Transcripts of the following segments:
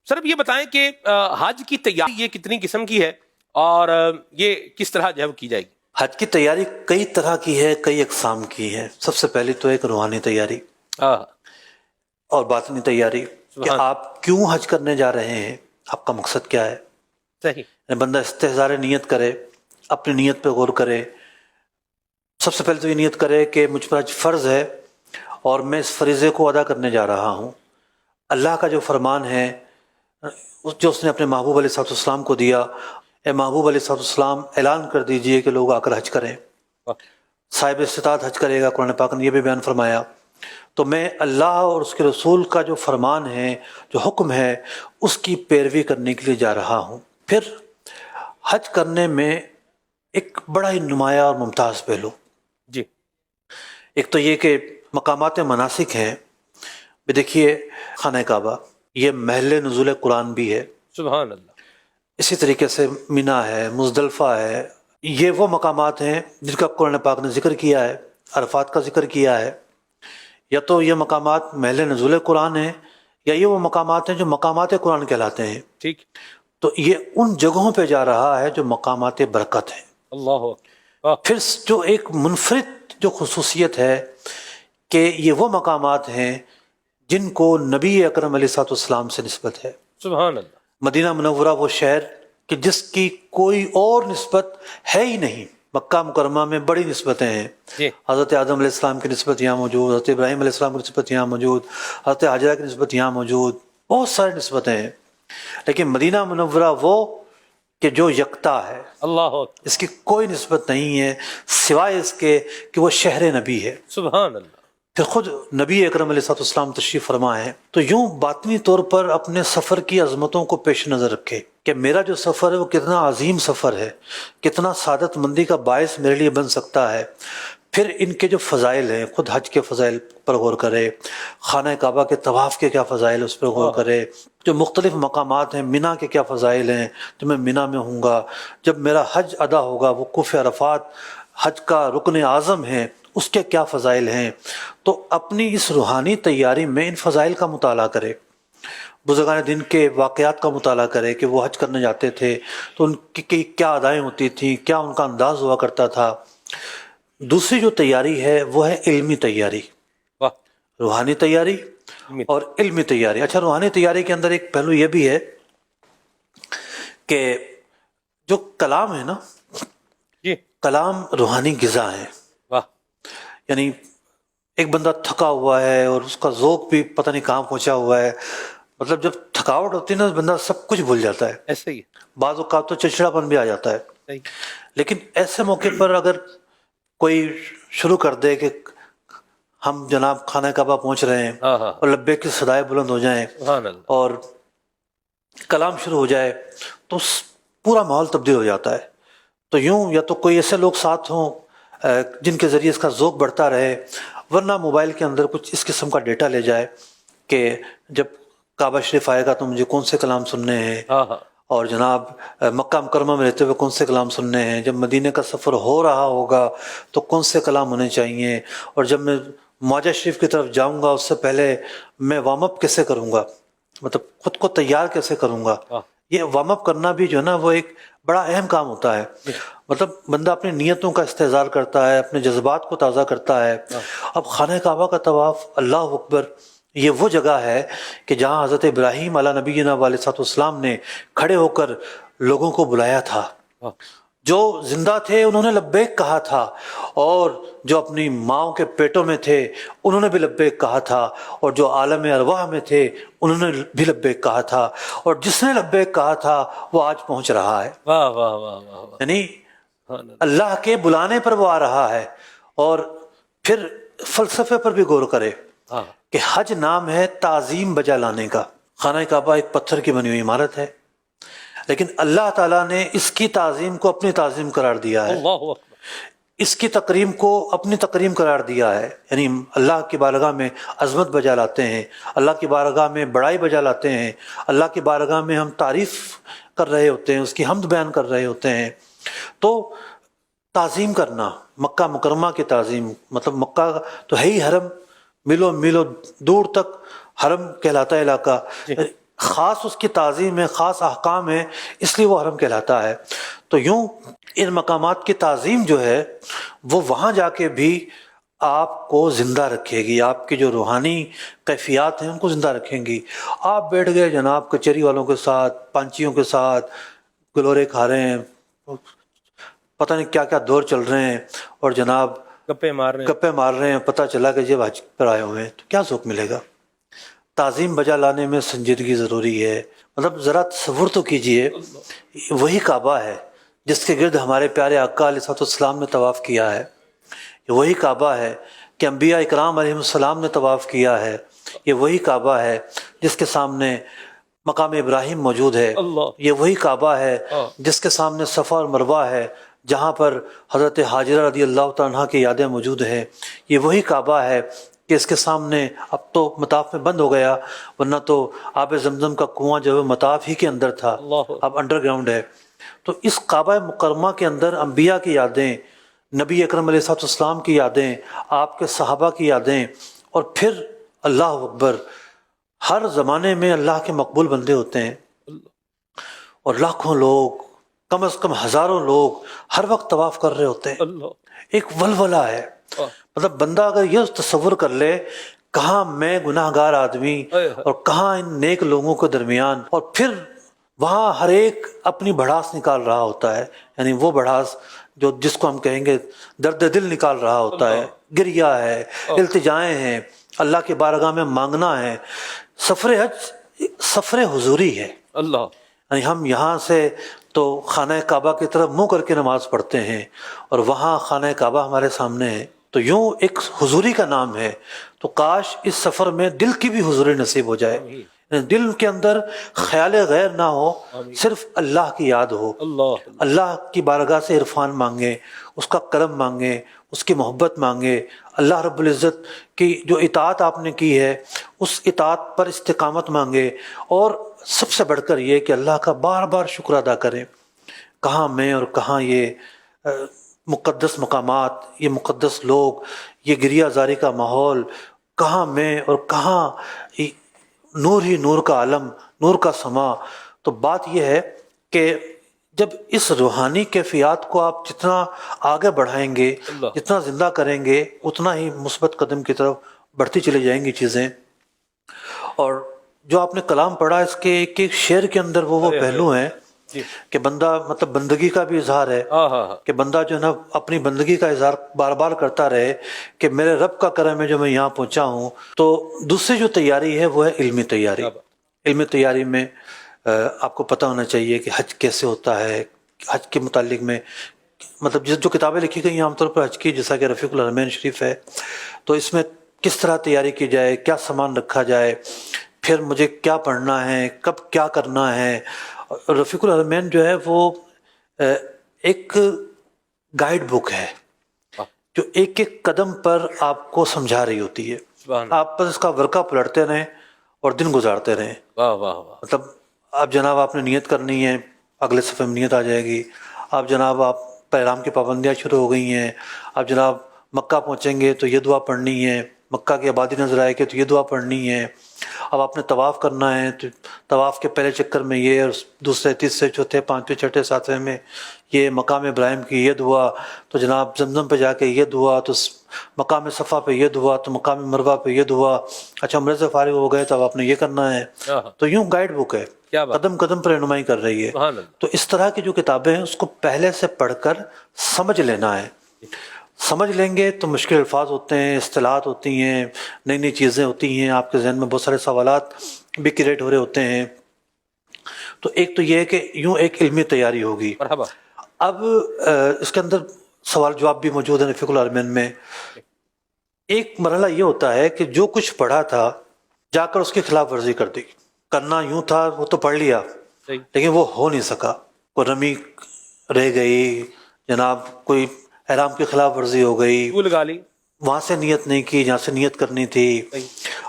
سر اب یہ بتائیں کہ حج کی تیاری یہ کتنی قسم کی ہے اور یہ کس طرح جو ہے کی جائے گی؟ حج کی تیاری کئی طرح کی ہے، کئی اقسام کی ہے۔ سب سے پہلی تو ایک روحانی تیاری اور باطنی تیاری کہ آپ کیوں حج کرنے جا رہے ہیں، آپ کا مقصد کیا ہے۔ صحیح۔ بندہ استحضار نیت کرے، اپنی نیت پہ غور کرے۔ سب سے پہلے تو یہ نیت کرے کہ مجھ پر حج فرض ہے اور میں اس فریضے کو ادا کرنے جا رہا ہوں۔ اللہ کا جو فرمان ہے جو اس نے اپنے محبوب علیہ السلام کو دیا، اے محبوب علیہ السلام اعلان کر دیجئے کہ لوگ آ کر حج کریں۔ صاحب استطاعت حج کرے گا، قرآن پاک نے یہ بھی بیان فرمایا۔ تو میں اللہ اور اس کے رسول کا جو فرمان ہے، جو حکم ہے، اس کی پیروی کرنے کے لیے جا رہا ہوں۔ پھر حج کرنے میں ایک بڑا ہی نمایاں اور ممتاز پہلو، جی، ایک تو یہ کہ مقامات مناسک ہیں۔ دیکھیے خانہ کعبہ یہ محل نزول قرآن بھی ہے، سبحان اللہ۔ اسی طریقے سے مینا ہے، مزدلفہ ہے، یہ وہ مقامات ہیں جن کا قرآن پاک نے ذکر کیا ہے، عرفات کا ذکر کیا ہے۔ یا تو یہ مقامات محل نزول قرآن ہیں یا یہ وہ مقامات ہیں جو مقامات قرآن کہلاتے ہیں۔ ٹھیک۔ تو یہ ان جگہوں پہ جا رہا ہے جو مقامات برکت ہیں۔ اللہ اکبر۔ پھر جو ایک منفرد جو خصوصیت ہے کہ یہ وہ مقامات ہیں جن کو نبی اکرم علیہ السلام سے نسبت ہے۔ سبحان اللہ۔ مدینہ منورہ وہ شہر کہ جس کی کوئی اور نسبت ہے ہی نہیں۔ مکہ مکرمہ میں بڑی نسبتیں ہیں، جی، حضرت آدم علیہ السلام کی نسبت یہاں موجود، حضرت ابراہیم علیہ السلام کی نسبت یہاں موجود، حضرت حاجرہ کی نسبت یہاں موجود، بہت ساری نسبتیں ہیں۔ لیکن مدینہ منورہ وہ کہ جو یکتا ہے، اللہ اکبر، اس کی کوئی نسبت نہیں ہے سوائے اس کے کہ وہ شہر نبی ہے۔ سبحان اللہ۔ پھر خود نبی اکرم علیہ السلام تشریف فرما ہے۔ تو یوں باطنی طور پر اپنے سفر کی عظمتوں کو پیش نظر رکھے کہ میرا جو سفر ہے وہ کتنا عظیم سفر ہے، کتنا سعادت مندی کا باعث میرے لیے بن سکتا ہے۔ پھر ان کے جو فضائل ہیں، خود حج کے فضائل پر غور کرے، خانہ کعبہ کے طواف کے کیا فضائل اس پر غور کرے، جو مختلف مقامات ہیں، مینا کے کیا فضائل ہیں، جو میں مینا میں ہوں گا، جب میرا حج ادا ہوگا، وقوف عرفات حج کا رکن اعظم ہے، اس کے کیا فضائل ہیں۔ تو اپنی اس روحانی تیاری میں ان فضائل کا مطالعہ کرے، بزرگان دین کے واقعات کا مطالعہ کرے کہ وہ حج کرنے جاتے تھے تو ان کی کیا ادائیں ہوتی تھیں، کیا ان کا انداز ہوا کرتا تھا۔ دوسری جو تیاری ہے وہ ہے علمی تیاری، واہ، روحانی تیاری اور علمی تیاری۔ اچھا، روحانی تیاری کے اندر ایک پہلو یہ بھی ہے کہ جو کلام ہے نا، جی، کلام روحانی غذا ہے۔ واہ، یعنی ایک بندہ تھکا ہوا ہے اور اس کا ذوق بھی پتہ نہیں کہاں پہنچا ہوا ہے، مطلب جب تھکاوٹ ہوتی ہے نا بندہ سب کچھ بھول جاتا ہے، ایسے ہی ہے۔ بعض اوقات تو چڑچڑاپن بھی آ جاتا ہے۔ صحیح۔ لیکن ایسے موقع پر اگر کوئی شروع کر دے کہ ہم جناب خانہ کعبہ پہنچ رہے ہیں ہاں ہاں، اور لبیک کی صدائیں بلند ہو جائیں سبحان اللہ۔ اور کلام شروع ہو جائے تو پورا ماحول تبدیل ہو جاتا ہے۔ تو یوں یا تو کوئی ایسے لوگ ساتھ ہوں جن کے ذریعے اس کا ذوق بڑھتا رہے، ورنہ موبائل کے اندر کچھ اس قسم کا ڈیٹا لے جائے کہ جب کعبہ شریف آئے گا تو مجھے کون سے کلام سننے ہیں، ہاں ہاں، اور جناب مکہ مکرمہ میں رہتے ہوئے کون سے کلام سننے ہیں، جب مدینے کا سفر ہو رہا ہوگا تو کون سے کلام ہونے چاہیے، اور جب میں معجہ شریف کی طرف جاؤں گا اس سے پہلے میں وارم اپ کیسے کروں گا، مطلب خود کو تیار کیسے کروں گا۔ یہ وارم اپ کرنا بھی جو ہے نا وہ ایک بڑا اہم کام ہوتا ہے۔ مطلب بندہ اپنی نیتوں کا استحضار کرتا ہے، اپنے جذبات کو تازہ کرتا ہے۔ اب خانہ کعبہ کا طواف، اللہ اکبر، یہ وہ جگہ ہے کہ جہاں حضرت ابراہیم علیہ نبینا علیہ السلام نے کھڑے ہو کر لوگوں کو بلایا تھا۔ جو زندہ تھے انہوں نے لبیک کہا تھا، اور جو اپنی ماؤں کے پیٹوں میں تھے انہوں نے بھی لبیک کہا تھا، اور جو عالم ارواح میں تھے انہوں نے بھی لبیک کہا تھا، اور جس نے لبیک کہا تھا وہ آج پہنچ رہا ہے۔ واہ واہ واہ واہ، یعنی اللہ کے بلانے پر وہ آ رہا ہے۔ اور پھر فلسفے پر بھی غور کرے کہ حج نام ہے تعظیم بجا لانے کا۔ خانہ کعبہ ایک پتھر کی بنی ہوئی عمارت ہے، لیکن اللہ تعالیٰ نے اس کی تعظیم کو اپنی تعظیم قرار دیا ہے، اللہ اکبر، اس کی تکریم کو اپنی تکریم قرار دیا ہے۔ یعنی اللہ کی بارگاہ میں عظمت بجا لاتے ہیں، اللہ کی بارگاہ میں بڑائی بجا لاتے ہیں، اللہ کی بارگاہ میں ہم تعریف کر رہے ہوتے ہیں، اس کی حمد بیان کر رہے ہوتے ہیں۔ تو تعظیم کرنا، مکہ مکرمہ کی تعظیم، مطلب مکہ تو ہے ہی حرم، میلوں میلوں دور تک حرم کہلاتا ہے علاقہ۔ خاص اس کی تعظیم ہے، خاص احکام ہے، اس لیے وہ حرم کہلاتا ہے۔ تو یوں ان مقامات کی تعظیم جو ہے وہ وہاں جا کے بھی آپ کو زندہ رکھے گی، آپ کی جو روحانی کیفیات ہیں ان کو زندہ رکھیں گی۔ آپ بیٹھ گئے جناب کچہری والوں کے ساتھ، پانچیوں کے ساتھ گلورے کھا رہے ہیں، پتہ نہیں کیا کیا دور چل رہے ہیں، اور جناب گپے مار رہے ہیں۔ گپے مار رہے ہیں، پتہ چلا کہ جب حج پر آئے ہوئے ہیں تو کیا ذوق ملے گا؟ تعظیم بجا لانے میں سنجیدگی ضروری ہے۔ مطلب ذرا تصور تو کیجئے، وہی کعبہ ہے جس کے گرد ہمارے پیارے آقا علیہ السلام نے طواف کیا ہے، یہ وہی کعبہ ہے کہ انبیاء اکرام علیہ السلام نے طواف کیا ہے، یہ وہی کعبہ ہے جس کے سامنے مقام ابراہیم موجود ہے، یہ وہی کعبہ ہے جس کے سامنے صفا اور مروہ ہے، جہاں پر حضرت حاجرہ رضی اللہ تعالیٰ عنہ کی یادیں موجود ہیں، یہ وہی کعبہ ہے کہ اس کے سامنے اب تو مطاف میں بند ہو گیا، ورنہ تو آب زمزم کا کنواں جو ہے مطاف ہی کے اندر تھا، اب انڈر گراؤنڈ ہے۔ تو اس کعبہ مکرمہ کے اندر انبیاء کی یادیں، نبی اکرم علیہ السلام کی یادیں، آپ کے صحابہ کی یادیں، اور پھر اللہ اکبر، ہر زمانے میں اللہ کے مقبول بندے ہوتے ہیں، اور لاکھوں لوگ، کم از کم ہزاروں لوگ ہر وقت طواف کر رہے ہوتے ہیں۔ ایک ولولہ ہے، مطلب بندہ اگر یہ تصور کر لے کہاں میں گناہ گار آدمی اور کہاں ان نیک لوگوں کے درمیان، اور پھر وہاں ہر ایک اپنی بڑھاس نکال رہا ہوتا ہے، یعنی وہ بڑھاس جو جس کو ہم کہیں گے درد دل نکال رہا ہوتا ہے، گریہ ہے، التجائیں ہیں، اللہ کے بارگاہ میں مانگنا ہے۔ سفر حج سفر حضوری ہے، یعنی ہم یہاں سے تو خانہ کعبہ کی طرف منہ کر کے نماز پڑھتے ہیں، اور وہاں خانہ کعبہ ہمارے سامنے ہے، تو یوں ایک حضوری کا نام ہے۔ تو کاش اس سفر میں دل کی بھی حضوری نصیب ہو جائے، دل کے اندر خیال غیر نہ ہو، صرف اللہ کی یاد ہو، اللہ کی بارگاہ سے عرفان مانگیں، اس کا کرم مانگیں، اس کی محبت مانگیں، اللہ رب العزت کی جو اطاعت آپ نے کی ہے اس اطاعت پر استقامت مانگے، اور سب سے بڑھ کر یہ کہ اللہ کا بار بار شکر ادا کریں۔ کہاں میں اور کہاں یہ مقدس مقامات، یہ مقدس لوگ، یہ گریہ زاری کا ماحول، کہاں میں اور کہاں نور ہی نور کا عالم، نور کا سما۔ تو بات یہ ہے کہ جب اس روحانی کیفیات کو آپ جتنا آگے بڑھائیں گے، جتنا زندہ کریں گے، اتنا ہی مثبت قدم کی طرف بڑھتی چلی جائیں گی چیزیں۔ اور جو آپ نے کلام پڑھا، اس کے ایک ایک شعر کے اندر وہ پہلو ہیں کہ بندہ مطلب بندگی کا بھی اظہار ہے، کہ بندہ جو ہے نا اپنی بندگی کا اظہار بار بار کرتا رہے کہ میرے رب کا کرم ہے جو میں یہاں پہنچا ہوں۔ تو دوسری جو تیاری ہے وہ ہے علمی تیاری۔ علمی تیاری میں آپ کو پتہ ہونا چاہیے کہ حج کیسے ہوتا ہے، حج کے متعلق میں مطلب جو کتابیں لکھی گئی ہیں عام طور پر حج کی، جیسا کہ رفیق الحرمین شریف ہے، تو اس میں کس طرح تیاری کی جائے، کیا سامان رکھا جائے، پھر مجھے کیا پڑھنا ہے، کب کیا کرنا ہے۔ رفیق الحرمین جو ہے وہ ایک گائیڈ بک ہے جو ایک ایک قدم پر آپ کو سمجھا رہی ہوتی ہے، آپ بس اس کا ورقہ پلٹتے رہیں اور دن گزارتے رہیں۔ مطلب اب جناب آپ نے نیت کرنی ہے، اگلے صفحے میں نیت آ جائے گی، اب جناب آپ احرام کی پابندیاں شروع ہو گئی ہیں، اب جناب مکہ پہنچیں گے تو یہ دعا پڑھنی ہے، مکہ کی آبادی نظر آئے گی تو یہ دعا پڑھنی ہے، اب آپ نے طواف کرنا ہے تو طواف کے پہلے چکر میں یہ، اور دوسرے تیسرے چوتھے پانچویں چھٹے ساتویں میں یہ، مقام ابراہیم کی یہ دعا، تو جناب زمزم پہ جا کے یہ دعا، تو مقام صفا پہ یہ دعا، تو مقام مروہ پہ یہ دعا، اچھا عمرے سے فارغ ہو گئے تو اب آپ نے یہ کرنا ہے۔ تو یوں گائیڈ بک ہے، قدم قدم پر رہنمائی کر رہی ہے۔ تو اس طرح کی جو کتابیں ہیں اس کو پہلے سے پڑھ کر سمجھ لینا ہے۔ سمجھ لیں گے تو مشکل الفاظ ہوتے ہیں، اصطلاحات ہوتی ہیں، نئی نئی چیزیں ہوتی ہیں، آپ کے ذہن میں بہت سارے سوالات بھی کریٹ ہو رہے ہوتے ہیں۔ تو ایک تو یہ ہے کہ یوں ایک علمی تیاری ہوگی۔ اب اس کے اندر سوال جواب بھی موجود ہے رفیق الحرمین میں۔ ایک مرحلہ یہ ہوتا ہے کہ جو کچھ پڑھا تھا جا کر اس کی خلاف ورزی کر دی، کرنا یوں تھا وہ تو پڑھ لیا لیکن وہ ہو نہیں سکا، کوئی رمی رہ گئی، جناب کوئی احرام کی خلاف ورزی ہو گئی، وہاں سے نیت نہیں کی جہاں سے نیت کرنی تھی،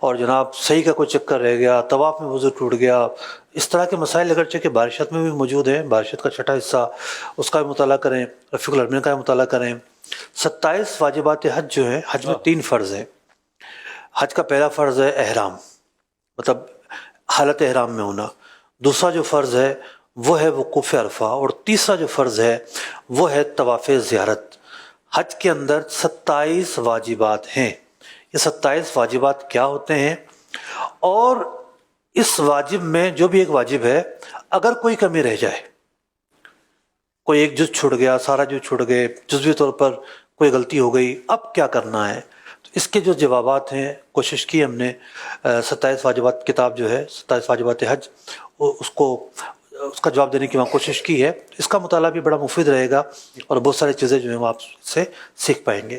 اور جناب صحیح کا کوئی چکر رہ گیا، طواف میں وضو ٹوٹ گیا۔ اس طرح کے مسائل اگرچہ کہ بارشت میں بھی موجود ہیں، بارشت کا چھٹا حصہ اس کا بھی مطالعہ کریں، رفیق الحرمین کا بھی مطالعہ کریں۔ 27 واجبات حج جو ہیں، حج میں 3 فرض ہیں۔ حج کا پہلا فرض ہے احرام، مطلب حالت احرام میں ہونا، دوسرا جو فرض ہے وہ ہے وقوف عرفہ، اور تیسرا جو فرض ہے وہ ہے طواف زیارت۔ حج کے اندر 27 واجبات ہیں۔ یہ 27 واجبات کیا ہوتے ہیں؟ اور اس واجب میں جو بھی ایک واجب ہے، اگر کوئی کمی رہ جائے، کوئی ایک جز چھوٹ گیا، سارا جز چھوٹ گئے، جزوی طور پر کوئی غلطی ہو گئی، اب کیا کرنا ہے؟ تو اس کے جو جوابات ہیں، کوشش کی ہم نے 27 واجبات کتاب جو ہے 27 واجبات حج، اس کا جواب دینے کی وہاں کوشش کی ہے۔ اس کا مطالعہ بھی بڑا مفید رہے گا اور بہت ساری چیزیں جو ہیں وہ آپ سے سیکھ پائیں گے۔